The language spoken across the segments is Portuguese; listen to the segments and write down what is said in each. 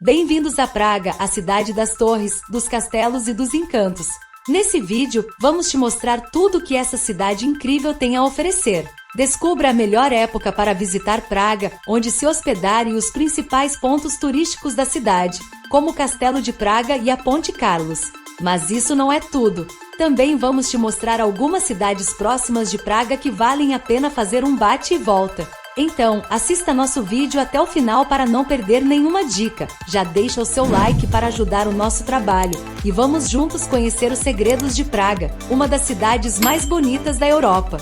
Bem-vindos a Praga, a cidade das torres, dos castelos e dos encantos. Nesse vídeo, vamos te mostrar tudo o que essa cidade incrível tem a oferecer. Descubra a melhor época para visitar Praga, onde se hospedar e os principais pontos turísticos da cidade, como o Castelo de Praga e a Ponte Carlos. Mas isso não é tudo. Também vamos te mostrar algumas cidades próximas de Praga que valem a pena fazer um bate e volta. Então, assista nosso vídeo até o final para não perder nenhuma dica. Já deixa o seu like para ajudar o nosso trabalho. E vamos juntos conhecer os segredos de Praga, uma das cidades mais bonitas da Europa.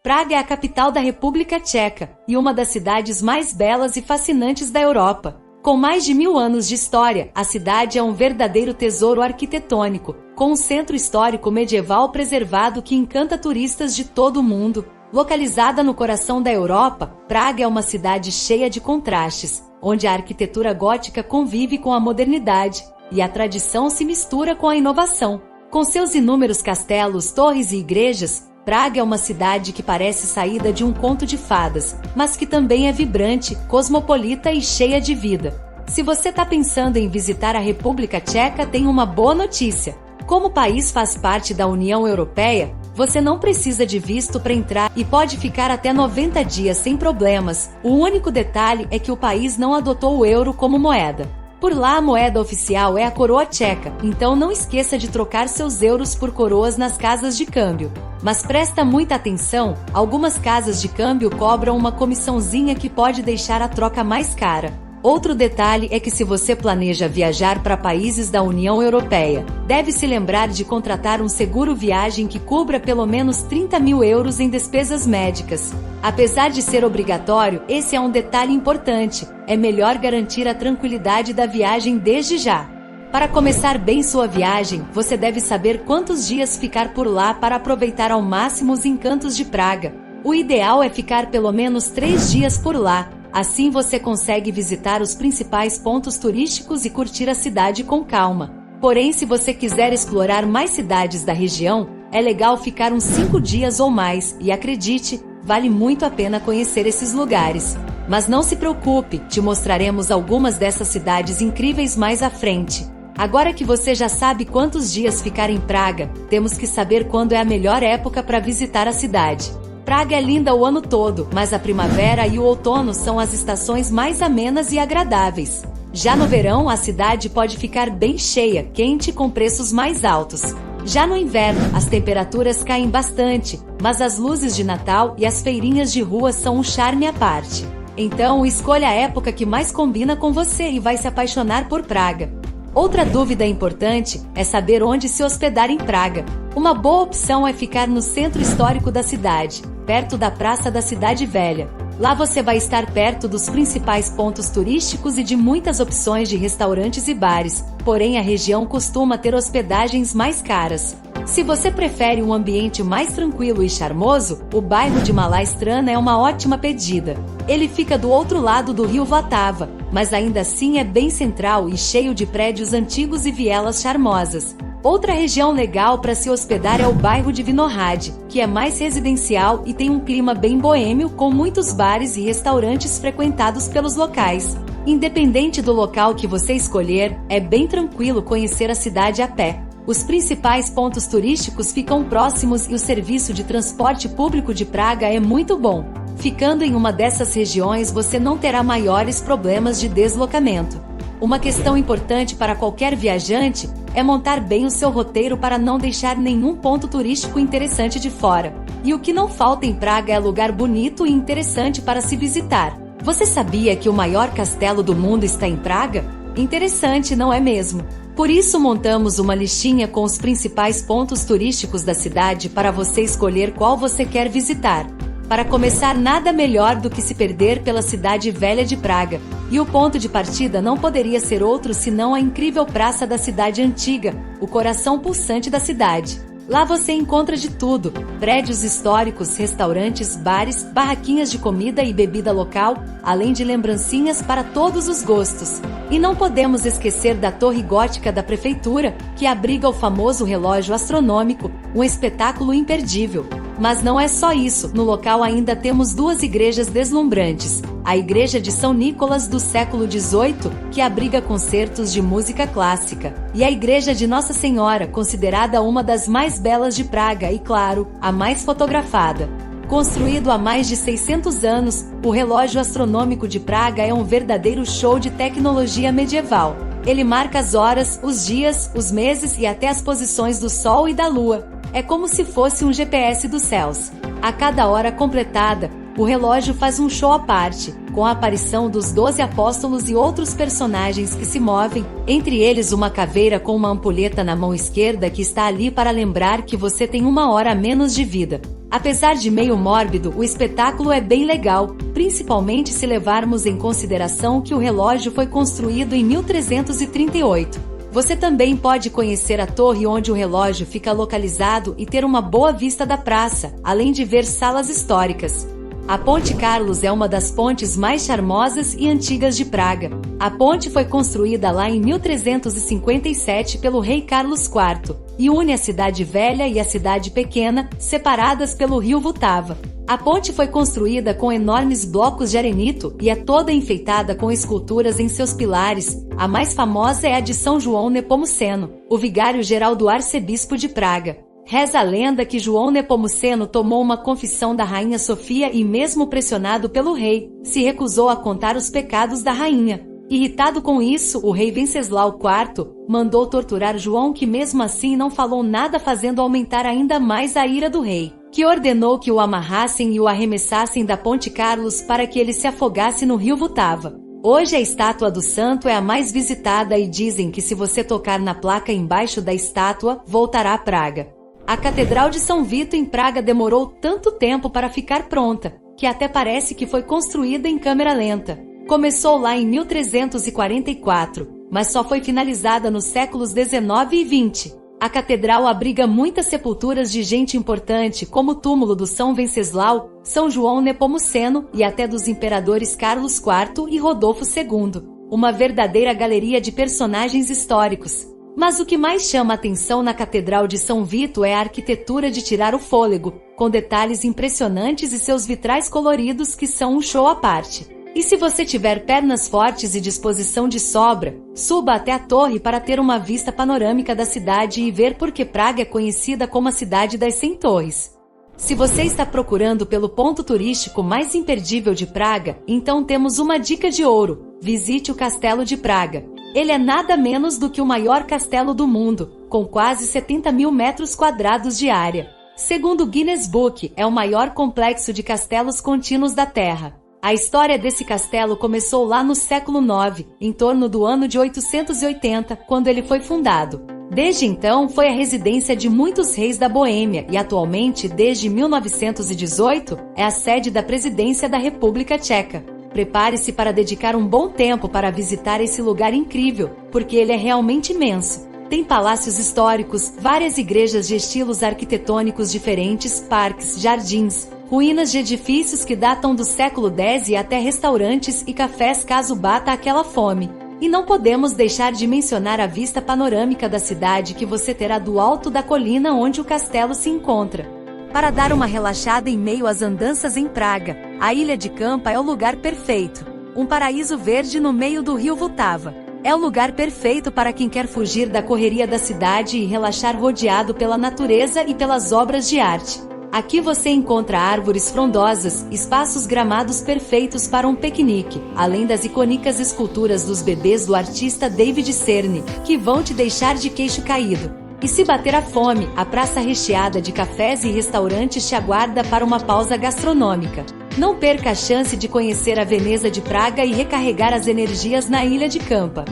Praga é a capital da República Tcheca e uma das cidades mais belas e fascinantes da Europa. Com mais de 1000 anos de história, a cidade é um verdadeiro tesouro arquitetônico, com um centro histórico medieval preservado que encanta turistas de todo o mundo. Localizada no coração da Europa, Praga é uma cidade cheia de contrastes, onde a arquitetura gótica convive com a modernidade e a tradição se mistura com a inovação. Com seus inúmeros castelos, torres e igrejas, Praga é uma cidade que parece saída de um conto de fadas, mas que também é vibrante, cosmopolita e cheia de vida. Se você está pensando em visitar a República Tcheca, tem uma boa notícia. Como o país faz parte da União Europeia, você não precisa de visto para entrar e pode ficar até 90 dias sem problemas. O único detalhe é que o país não adotou o euro como moeda. Por lá, a moeda oficial é a coroa tcheca, então não esqueça de trocar seus euros por coroas nas casas de câmbio. Mas presta muita atenção, algumas casas de câmbio cobram uma comissãozinha que pode deixar a troca mais cara. Outro detalhe é que se você planeja viajar para países da União Europeia, deve se lembrar de contratar um seguro viagem que cubra pelo menos 30 mil euros em despesas médicas. Apesar de ser obrigatório, esse é um detalhe importante. É melhor garantir a tranquilidade da viagem desde já. Para começar bem sua viagem, você deve saber quantos dias ficar por lá para aproveitar ao máximo os encantos de Praga. O ideal é ficar pelo menos 3 dias por lá. Assim você consegue visitar os principais pontos turísticos e curtir a cidade com calma. Porém, se você quiser explorar mais cidades da região, é legal ficar uns 5 dias ou mais, e acredite, vale muito a pena conhecer esses lugares. Mas não se preocupe, te mostraremos algumas dessas cidades incríveis mais à frente. Agora que você já sabe quantos dias ficar em Praga, temos que saber quando é a melhor época para visitar a cidade. Praga é linda o ano todo, mas a primavera e o outono são as estações mais amenas e agradáveis. Já no verão, a cidade pode ficar bem cheia, quente e com preços mais altos. Já no inverno, as temperaturas caem bastante, mas as luzes de Natal e as feirinhas de rua são um charme à parte. Então, escolha a época que mais combina com você e vai se apaixonar por Praga. Outra dúvida importante é saber onde se hospedar em Praga. Uma boa opção é ficar no centro histórico da cidade, perto da Praça da Cidade Velha. Lá você vai estar perto dos principais pontos turísticos e de muitas opções de restaurantes e bares, porém a região costuma ter hospedagens mais caras. Se você prefere um ambiente mais tranquilo e charmoso, o bairro de Malá Strana é uma ótima pedida. Ele fica do outro lado do rio Vltava, mas ainda assim é bem central e cheio de prédios antigos e vielas charmosas. Outra região legal para se hospedar é o bairro de Vinohrad, que é mais residencial e tem um clima bem boêmio com muitos bares e restaurantes frequentados pelos locais. Independente do local que você escolher, é bem tranquilo conhecer a cidade a pé. Os principais pontos turísticos ficam próximos e o serviço de transporte público de Praga é muito bom. Ficando em uma dessas regiões, você não terá maiores problemas de deslocamento. Uma questão importante para qualquer viajante é montar bem o seu roteiro para não deixar nenhum ponto turístico interessante de fora. E o que não falta em Praga é lugar bonito e interessante para se visitar. Você sabia que o maior castelo do mundo está em Praga? Interessante, não é mesmo? Por isso montamos uma listinha com os principais pontos turísticos da cidade para você escolher qual você quer visitar. Para começar, nada melhor do que se perder pela cidade velha de Praga. E o ponto de partida não poderia ser outro senão a incrível Praça da Cidade Antiga, o coração pulsante da cidade. Lá você encontra de tudo: prédios históricos, restaurantes, bares, barraquinhas de comida e bebida local, além de lembrancinhas para todos os gostos. E não podemos esquecer da Torre Gótica da Prefeitura, que abriga o famoso relógio astronômico, um espetáculo imperdível. Mas não é só isso, no local ainda temos duas igrejas deslumbrantes. A Igreja de São Nicolas do século XVIII, que abriga concertos de música clássica, e a Igreja de Nossa Senhora, considerada uma das mais belas de Praga e, claro, a mais fotografada. Construído há mais de 600 anos, o relógio astronômico de Praga é um verdadeiro show de tecnologia medieval. Ele marca as horas, os dias, os meses e até as posições do Sol e da Lua. É como se fosse um GPS dos céus. A cada hora completada, o relógio faz um show à parte, com a aparição dos 12 apóstolos e outros personagens que se movem, entre eles uma caveira com uma ampulheta na mão esquerda que está ali para lembrar que você tem uma hora a menos de vida. Apesar de meio mórbido, o espetáculo é bem legal, principalmente se levarmos em consideração que o relógio foi construído em 1338. Você também pode conhecer a torre onde o relógio fica localizado e ter uma boa vista da praça, além de ver salas históricas. A Ponte Carlos é uma das pontes mais charmosas e antigas de Praga. A ponte foi construída lá em 1357 pelo rei Carlos IV e une a cidade velha e a cidade pequena, separadas pelo rio Vltava. A ponte foi construída com enormes blocos de arenito e é toda enfeitada com esculturas em seus pilares. A mais famosa é a de São João Nepomuceno, o vigário-geral do arcebispo de Praga. Reza a lenda que João Nepomuceno tomou uma confissão da rainha Sofia e, mesmo pressionado pelo rei, se recusou a contar os pecados da rainha. Irritado com isso, o rei Venceslau IV mandou torturar João, que mesmo assim não falou nada, fazendo aumentar ainda mais a ira do rei, que ordenou que o amarrassem e o arremessassem da Ponte Carlos para que ele se afogasse no rio Vltava. Hoje a estátua do santo é a mais visitada e dizem que se você tocar na placa embaixo da estátua, voltará a Praga. A Catedral de São Vito em Praga demorou tanto tempo para ficar pronta, que até parece que foi construída em câmera lenta. Começou lá em 1344, mas só foi finalizada nos séculos XIX e XX. A catedral abriga muitas sepulturas de gente importante, como o túmulo do São Venceslau, São João Nepomuceno e até dos imperadores Carlos IV e Rodolfo II. Uma verdadeira galeria de personagens históricos. Mas o que mais chama a atenção na Catedral de São Vito é a arquitetura de tirar o fôlego, com detalhes impressionantes e seus vitrais coloridos que são um show à parte. E se você tiver pernas fortes e disposição de sobra, suba até a torre para ter uma vista panorâmica da cidade e ver por que Praga é conhecida como a cidade das 100 torres. Se você está procurando pelo ponto turístico mais imperdível de Praga, então temos uma dica de ouro: visite o Castelo de Praga. Ele é nada menos do que o maior castelo do mundo, com quase 70 mil metros quadrados de área. Segundo o Guinness Book, é o maior complexo de castelos contínuos da Terra. A história desse castelo começou lá no século IX, em torno do ano de 880, quando ele foi fundado. Desde então, foi a residência de muitos reis da Boêmia e atualmente, desde 1918, é a sede da presidência da República Tcheca. Prepare-se para dedicar um bom tempo para visitar esse lugar incrível, porque ele é realmente imenso. Tem palácios históricos, várias igrejas de estilos arquitetônicos diferentes, parques, jardins, ruínas de edifícios que datam do século X e até restaurantes e cafés caso bata aquela fome. E não podemos deixar de mencionar a vista panorâmica da cidade que você terá do alto da colina onde o castelo se encontra. Para dar uma relaxada em meio às andanças em Praga, a Ilha de Campa é o lugar perfeito. Um paraíso verde no meio do rio Vltava. É o lugar perfeito para quem quer fugir da correria da cidade e relaxar rodeado pela natureza e pelas obras de arte. Aqui você encontra árvores frondosas, espaços gramados perfeitos para um piquenique, além das icônicas esculturas dos bebês do artista David Cerne, que vão te deixar de queixo caído. E se bater a fome, a praça recheada de cafés e restaurantes te aguarda para uma pausa gastronômica. Não perca a chance de conhecer a Veneza de Praga e recarregar as energias na Ilha de Campa.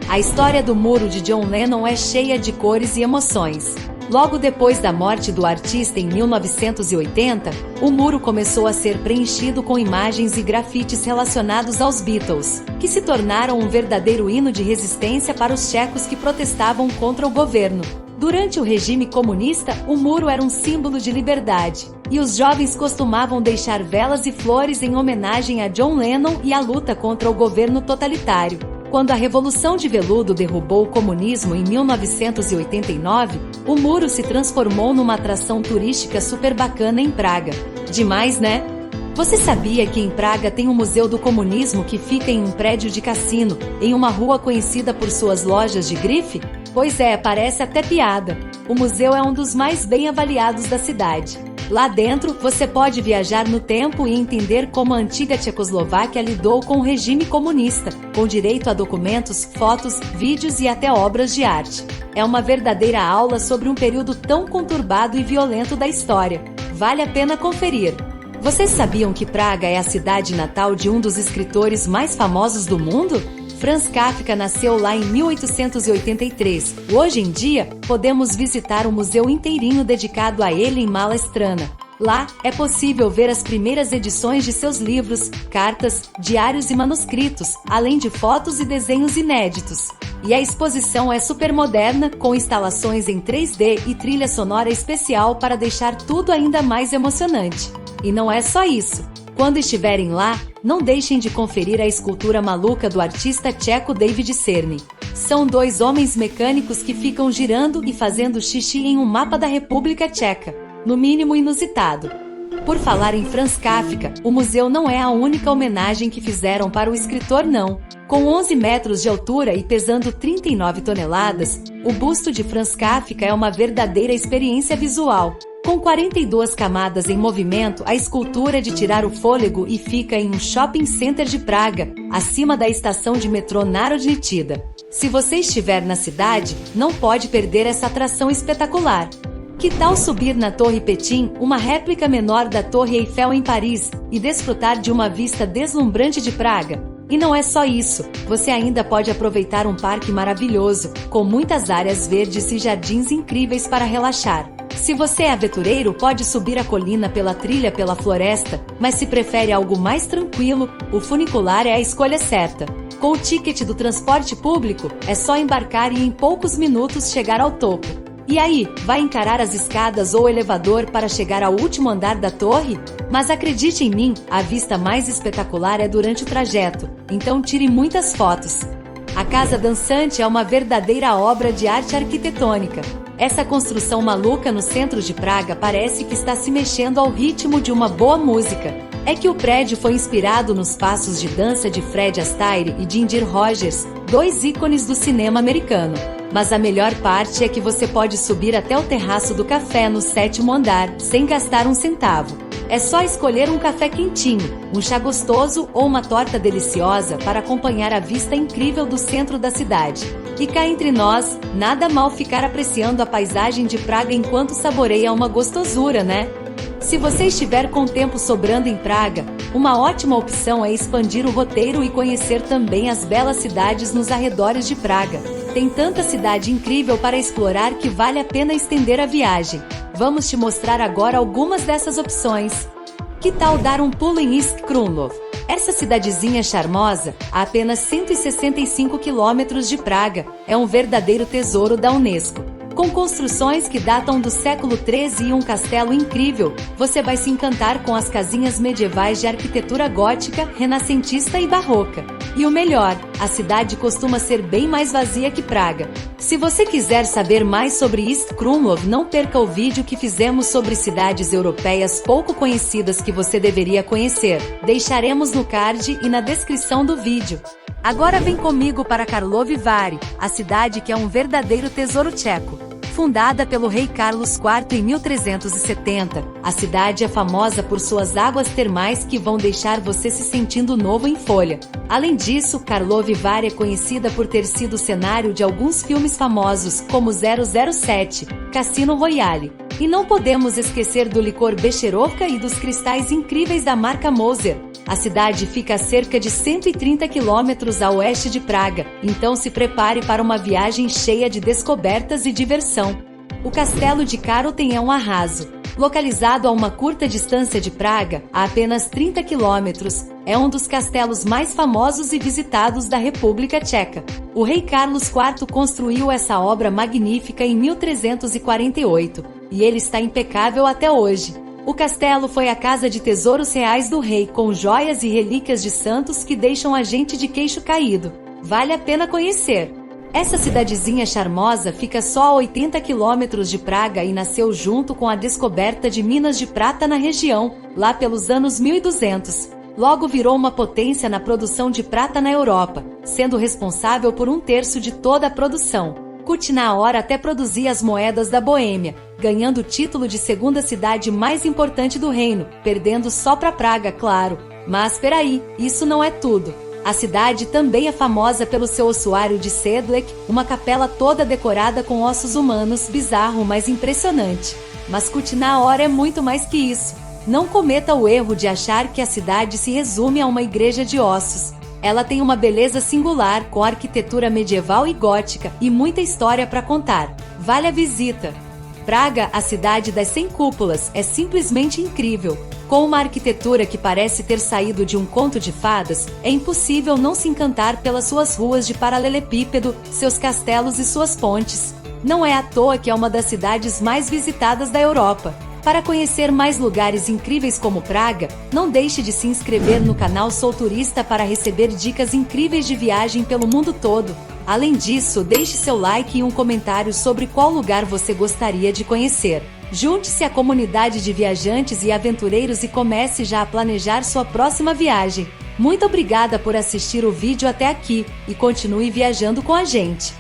A história do muro de John Lennon é cheia de cores e emoções. Logo depois da morte do artista em 1980, o muro começou a ser preenchido com imagens e grafites relacionados aos Beatles, que se tornaram um verdadeiro hino de resistência para os tchecos que protestavam contra o governo. Durante o regime comunista, o muro era um símbolo de liberdade, e os jovens costumavam deixar velas e flores em homenagem a John Lennon e à luta contra o governo totalitário. Quando a Revolução de Veludo derrubou o comunismo em 1989, O muro se transformou numa atração turística super bacana em Praga. Demais, né? Você sabia que em Praga tem um museu do comunismo que fica em um prédio de cassino, em uma rua conhecida por suas lojas de grife? Pois é, parece até piada. O museu é um dos mais bem avaliados da cidade. Lá dentro, você pode viajar no tempo e entender como a antiga Tchecoslováquia lidou com o regime comunista, com direito a documentos, fotos, vídeos e até obras de arte. É uma verdadeira aula sobre um período tão conturbado e violento da história. Vale a pena conferir. Vocês sabiam que Praga é a cidade natal de um dos escritores mais famosos do mundo? Franz Kafka nasceu lá em 1883. Hoje em dia, podemos visitar um museu inteirinho dedicado a ele em Malá Strana. Lá, é possível ver as primeiras edições de seus livros, cartas, diários e manuscritos, além de fotos e desenhos inéditos. E a exposição é super moderna, com instalações em 3D e trilha sonora especial para deixar tudo ainda mais emocionante. E não é só isso. Quando estiverem lá, não deixem de conferir a escultura maluca do artista tcheco David Černý. São dois homens mecânicos que ficam girando e fazendo xixi em um mapa da República Tcheca. No mínimo inusitado. Por falar em Franz Kafka, o museu não é a única homenagem que fizeram para o escritor não. Com 11 metros de altura e pesando 39 toneladas, o busto de Franz Kafka é uma verdadeira experiência visual. Com 42 camadas em movimento, a escultura é de tirar o fôlego e fica em um shopping center de Praga, acima da estação de metrô Národnitida. Se você estiver na cidade, não pode perder essa atração espetacular. Que tal subir na Torre Petim, uma réplica menor da Torre Eiffel em Paris, e desfrutar de uma vista deslumbrante de Praga? E não é só isso, você ainda pode aproveitar um parque maravilhoso, com muitas áreas verdes e jardins incríveis para relaxar. Se você é aventureiro, pode subir a colina pela trilha pela floresta, mas se prefere algo mais tranquilo, o funicular é a escolha certa. Com o ticket do transporte público, é só embarcar e em poucos minutos chegar ao topo. E aí, vai encarar as escadas ou elevador para chegar ao último andar da torre? Mas acredite em mim, a vista mais espetacular é durante o trajeto, então tire muitas fotos. A Casa Dançante é uma verdadeira obra de arte arquitetônica. Essa construção maluca no centro de Praga parece que está se mexendo ao ritmo de uma boa música. É que o prédio foi inspirado nos passos de dança de Fred Astaire e Ginger Rogers, dois ícones do cinema americano. Mas a melhor parte é que você pode subir até o terraço do café no 7º andar, sem gastar um centavo. É só escolher um café quentinho, um chá gostoso ou uma torta deliciosa para acompanhar a vista incrível do centro da cidade. E cá entre nós, nada mal ficar apreciando a paisagem de Praga enquanto saboreia uma gostosura, né? Se você estiver com tempo sobrando em Praga, uma ótima opção é expandir o roteiro e conhecer também as belas cidades nos arredores de Praga. Tem tanta cidade incrível para explorar que vale a pena estender a viagem. Vamos te mostrar agora algumas dessas opções. Que tal dar um pulo em East Krumlov? Essa cidadezinha charmosa, a apenas 165 quilômetros de Praga, é um verdadeiro tesouro da Unesco. Com construções que datam do século XIII e um castelo incrível, você vai se encantar com as casinhas medievais de arquitetura gótica, renascentista e barroca. E o melhor, a cidade costuma ser bem mais vazia que Praga. Se você quiser saber mais sobre East Krumlov, não perca o vídeo que fizemos sobre cidades europeias pouco conhecidas que você deveria conhecer. Deixaremos no card e na descrição do vídeo. Agora vem comigo para Karlovy Vary, a cidade que é um verdadeiro tesouro tcheco. Fundada pelo rei Carlos IV em 1370, a cidade é famosa por suas águas termais que vão deixar você se sentindo novo em folha. Além disso, Karlovy Vary é conhecida por ter sido cenário de alguns filmes famosos, como 007, Cassino Royale. E não podemos esquecer do licor Becherovka e dos cristais incríveis da marca Moser. A cidade fica a cerca de 130 quilômetros a oeste de Praga, então se prepare para uma viagem cheia de descobertas e diversão. O Castelo de Karoten é um arraso. Localizado a uma curta distância de Praga, a apenas 30 quilômetros, é um dos castelos mais famosos e visitados da República Tcheca. O rei Carlos IV construiu essa obra magnífica em 1348, e ele está impecável até hoje. O castelo foi a casa de tesouros reais do rei, com joias e relíquias de santos que deixam a gente de queixo caído. Vale a pena conhecer. Essa cidadezinha charmosa fica só a 80 quilômetros de Praga e nasceu junto com a descoberta de minas de prata na região, lá pelos anos 1200. Logo virou uma potência na produção de prata na Europa, sendo responsável por 1/3 de toda a produção. Kutná-Hora até produzia as moedas da Boêmia, ganhando o título de segunda cidade mais importante do reino, perdendo só para Praga, claro. Mas peraí, isso não é tudo. A cidade também é famosa pelo seu ossuário de Sedlec, uma capela toda decorada com ossos humanos, bizarro, mas impressionante. Mas Kutná-Hora é muito mais que isso. Não cometa o erro de achar que a cidade se resume a uma igreja de ossos. Ela tem uma beleza singular, com arquitetura medieval e gótica, e muita história para contar. Vale a visita! Praga, a cidade das 100 cúpulas, é simplesmente incrível. Com uma arquitetura que parece ter saído de um conto de fadas, é impossível não se encantar pelas suas ruas de paralelepípedo, seus castelos e suas pontes. Não é à toa que é uma das cidades mais visitadas da Europa. Para conhecer mais lugares incríveis como Praga, não deixe de se inscrever no canal Sou Turista para receber dicas incríveis de viagem pelo mundo todo. Além disso, deixe seu like e um comentário sobre qual lugar você gostaria de conhecer. Junte-se à comunidade de viajantes e aventureiros e comece já a planejar sua próxima viagem. Muito obrigada por assistir o vídeo até aqui e continue viajando com a gente.